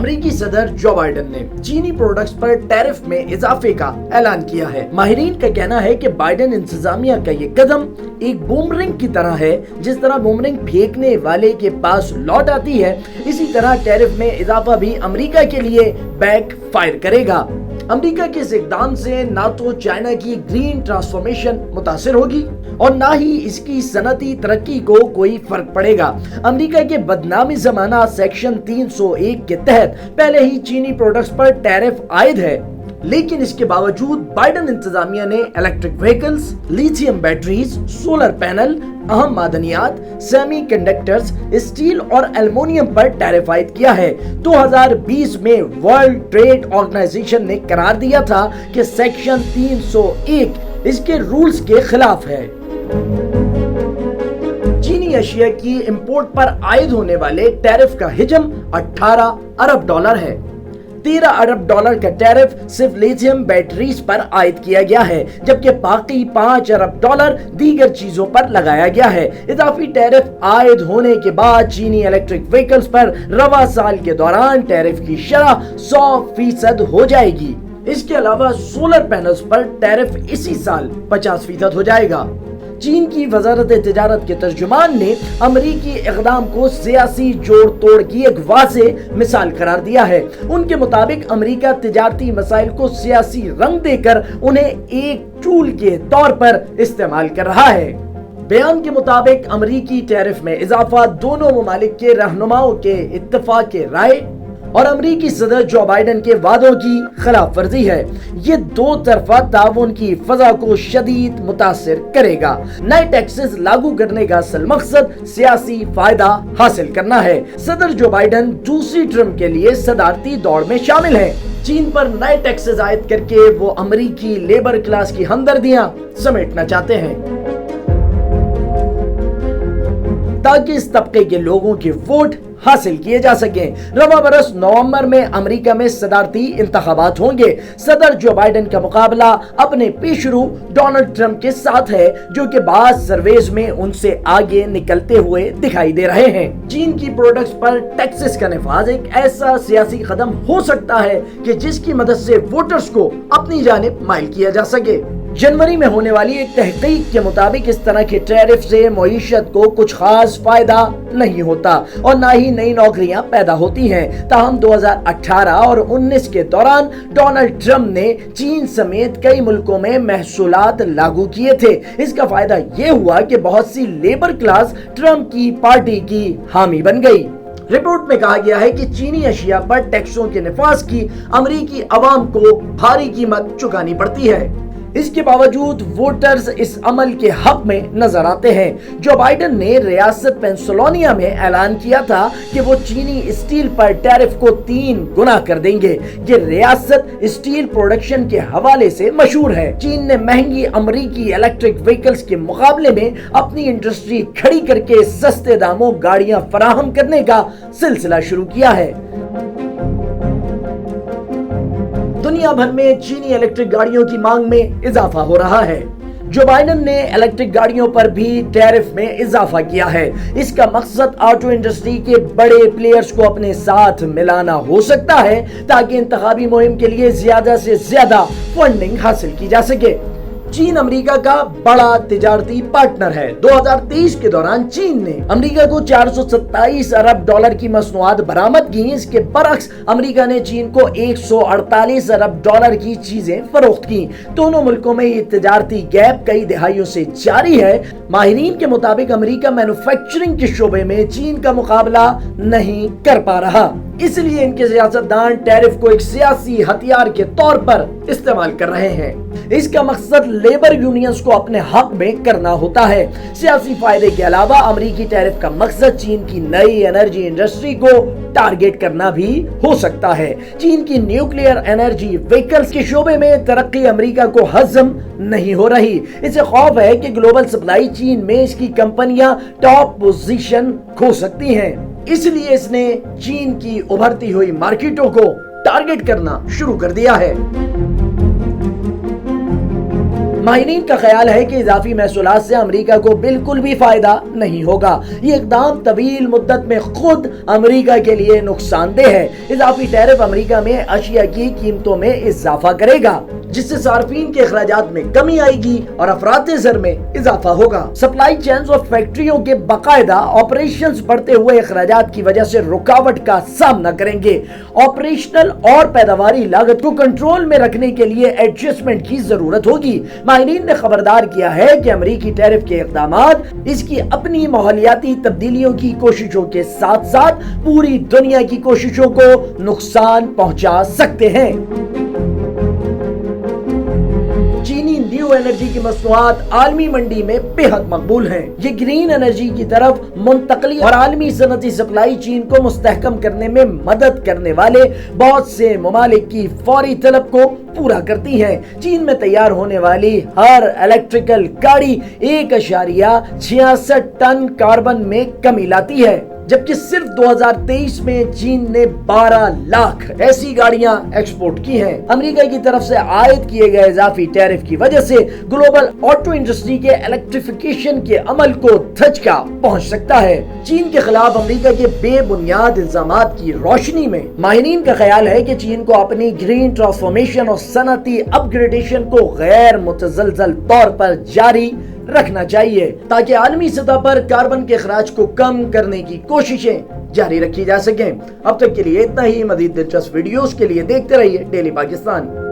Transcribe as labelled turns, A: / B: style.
A: امریکی صدر Joe Biden نے چینی پروڈکٹس پر ٹیرف میں اضافے کا اعلان کیا ہے۔ ماہرین کا کہنا ہے کہ بائیڈن انتظامیہ کا یہ قدم ایک بومرنگ کی طرح ہے، جس طرح بومرنگ پھینکنے والے کے پاس لوٹ آتی ہے، اسی طرح ٹیرف میں اضافہ بھی امریکہ کے لیے بیک فائر کرے گا۔ امریکہ کے اس اقدام سے نہ تو چائنا کی گرین ٹرانسفارمیشن متاثر ہوگی اور نہ ہی اس کی صنعتی ترقی کو کوئی فرق پڑے گا۔ امریکہ کے بدنامی زمانہ سیکشن 301 کے تحت پہلے ہی چینی پروڈکٹس پر ٹیرف عائد ہے، لیکن اس کے باوجود بائیڈن انتظامیہ نے electric vehicles, lithium batteries, solar panel, اہم معدنیات، سیمی کنڈکٹرز، اسٹیل اور ایلومینیم پر ٹیرف عائد کیا ہے۔ 2020 میں ورلڈ ٹریڈ آرگنائزیشن نے قرار دیا تھا کہ سیکشن 301 اس کے رولز کے خلاف ہے۔ چینی اشیاء کی امپورٹ پر عائد ہونے والے ٹیرف کا حجم $18 ارب ہے۔ $13 ارب کا ٹیرف صرف لیتھیم بیٹریز پر عائد کیا گیا ہے، جبکہ باقی $5 ارب دیگر چیزوں پر لگایا گیا ہے۔ اضافی ٹیرف عائد ہونے کے بعد چینی الیکٹرک وہیکلز پر رواں سال کے دوران ٹیرف کی شرح 100% ہو جائے گی۔ اس کے علاوہ سولر پینلز پر ٹیرف اسی سال 50% ہو جائے گا۔ چین کی وزارت تجارت کے ترجمان نے امریکی اقدام کو سیاسی جوڑ توڑ کی ایک واضح مثال قرار دیا ہے۔ ان کے مطابق امریکہ تجارتی مسائل کو سیاسی رنگ دے کر انہیں ایک ٹول کے طور پر استعمال کر رہا ہے۔ بیان کے مطابق امریکی ٹیرف میں اضافہ دونوں ممالک کے رہنماؤں کے اتفاق رائے اور امریکی صدر جو بائیڈن کے وعدوں کی خلاف ورزی ہے۔ یہ دو طرفہ تعاون کی فضا کو شدید متاثر کرے گا۔ نئے ٹیکسز لاگو کرنے کا اصل مقصد سیاسی فائدہ حاصل کرنا ہے۔ صدر جو بائیڈن دوسری ٹرم کے لیے صدارتی دوڑ میں شامل ہیں۔ چین پر نئے ٹیکسز عائد کر کے وہ امریکی لیبر کلاس کی ہمدردیاں سمیٹنا چاہتے ہیں تاکہ اس طبقے کے لوگوں کے ووٹ حاصل کیے جا سکیں۔ رواں برس نومبر میں امریکہ میں صدارتی انتخابات ہوں گے۔ صدر جو بائیڈن کا مقابلہ اپنے پیشرو ڈونلڈ ٹرمپ کے ساتھ ہے، جو کہ بعض سرویز میں ان سے آگے نکلتے ہوئے دکھائی دے رہے ہیں۔ چین کی پروڈکٹس پر ٹیکسز کا نفاذ ایک ایسا سیاسی قدم ہو سکتا ہے کہ جس کی مدد سے ووٹرز کو اپنی جانب مائل کیا جا سکے۔ جنوری میں ہونے والی ایک تحقیق کے مطابق اس طرح کے ٹیرف سے معیشت کو کچھ خاص فائدہ نہیں ہوتا اور نہ ہی نئی نوکریاں پیدا ہوتی ہیں۔ تاہم 2018 اور 19 کے دوران ڈونلڈ ٹرمپ نے چین سمیت کئی ملکوں میں محصولات لاگو کیے تھے۔ اس کا فائدہ یہ ہوا کہ بہت سی لیبر کلاس ٹرمپ کی پارٹی کی حامی بن گئی۔ رپورٹ میں کہا گیا ہے کہ چینی اشیاء پر ٹیکسوں کے نفاذ کی امریکی عوام کو بھاری قیمت چکانی پڑتی ہے۔ اس کے باوجود ووٹرز اس عمل کے حق میں نظر آتے ہیں۔ جو بائیڈن نے ریاست پینسلوانیا میں اعلان کیا تھا کہ وہ چینی اسٹیل پر ٹیرف کو 3 گنا کر دیں گے۔ یہ ریاست اسٹیل پروڈکشن کے حوالے سے مشہور ہے۔ چین نے مہنگی امریکی الیکٹرک وہیکلز کے مقابلے میں اپنی انڈسٹری کھڑی کر کے سستے داموں گاڑیاں فراہم کرنے کا سلسلہ شروع کیا ہے۔ دنیا بھر میں چینی الیکٹرک گاڑیوں کی مانگ میں اضافہ ہو رہا ہے۔ جو بائیڈن نے الیکٹرک گاڑیوں پر بھی ٹیرف میں اضافہ کیا ہے۔ اس کا مقصد آٹو انڈسٹری کے بڑے پلیئرز کو اپنے ساتھ ملانا ہو سکتا ہے تاکہ انتخابی مہم کے لیے زیادہ سے زیادہ فنڈنگ حاصل کی جا سکے۔ چین امریکہ کا بڑا تجارتی پارٹنر ہے۔ 2023 کے دوران چین نے امریکہ کو $427 ارب کی مصنوعات برآمد کی۔ اس کے برعکس امریکہ نے چین کو $148 ارب کی چیزیں فروخت کی۔ دونوں ملکوں میں یہ تجارتی گیپ کئی دہائیوں سے جاری ہے۔ ماہرین کے مطابق امریکہ مینوفیکچرنگ کے شعبے میں چین کا مقابلہ نہیں کر پا رہا، اس لیے ان کے سیاستدان ٹیرف کو ایک سیاسی ہتھیار کے طور پر استعمال کر رہے ہیں۔ اس کا مقصد لیبر یونینز کو اپنے حق میں کرنا ہوتا ہے۔ سیاسی فائدے کے علاوہ امریکی ٹیرف کا مقصد چین کی نئی انرجی انڈسٹری کو ٹارگیٹ کرنا بھی ہو سکتا ہے۔ چین کی نیوکلیئر انرجی وہیکلز کے شعبے میں ترقی امریکہ کو ہضم نہیں ہو رہی۔ اسے خوف ہے کہ گلوبل سپلائی چین میں اس کی کمپنیاں ٹاپ پوزیشن کھو سکتی ہیں، اس لیے اس نے چین کی ابھرتی ہوئی مارکیٹوں کو ٹارگیٹ کرنا شروع کر دیا ہے۔ ماہرین کا خیال ہے کہ اضافی محصولات سے امریکہ کو بالکل بھی فائدہ نہیں ہوگا۔ یہ اقدام طویل مدت میں خود امریکہ کے لیے نقصان دہ ہے۔ اضافی ٹیرف امریکہ میں اشیاء کی قیمتوں میں اضافہ کرے گا، جس سے صارفین کے اخراجات میں کمی آئے گی اور افراط زر میں اضافہ ہوگا۔ سپلائی چینز اور فیکٹریوں کے باقاعدہ آپریشنز بڑھتے ہوئے اخراجات کی وجہ سے رکاوٹ کا سامنا کریں گے۔ آپریشنل اور پیداواری لاگت کو کنٹرول میں رکھنے کے لیے ایڈجسٹمنٹ کی ضرورت ہوگی۔ ماہرین نے خبردار کیا ہے کہ امریکی ٹیرف کے اقدامات اس کی اپنی ماحولیاتی تبدیلیوں کی کوششوں کے ساتھ ساتھ پوری دنیا کی کوششوں کو نقصان پہنچا سکتے ہیں۔ چینی نیو انرجی کی مصنوعات عالمی منڈی میں بے حد مقبول ہیں۔ یہ گرین انرجی کی طرف منتقلی اور عالمی صنعتی سپلائی چین کو مستحکم کرنے میں مدد کرنے والے بہت سے ممالک کی فوری طلب کو پورا کرتی ہیں۔ چین میں تیار ہونے والی ہر الیکٹریکل گاڑی 1.66 ٹن کاربن میں کمی لاتی ہے، جبکہ صرف 2023 میں چین نے 12 لاکھ ایسی گاڑیاں ایکسپورٹ کی ہیں۔ امریکہ کی طرف سے عائد کیے گئے اضافی ٹیرف کی وجہ سے گلوبل آٹو انڈسٹری کے الیکٹریفیکیشن کے عمل کو دھچکا پہنچ سکتا ہے۔ چین کے خلاف امریکہ کے بے بنیاد الزامات کی روشنی میں ماہرین کا خیال ہے کہ چین کو اپنی گرین ٹرانسفارمیشن اور صنعتی اپ گریڈیشن کو غیر متزلزل طور پر جاری رکھنا چاہیے تاکہ عالمی سطح پر کاربن کے اخراج کو کم کرنے کی کوششیں جاری رکھی جا سکیں۔ اب تک کے لیے اتنا ہی۔ مزید دلچسپ ویڈیوز کے لیے دیکھتے رہیے ڈیلی پاکستان۔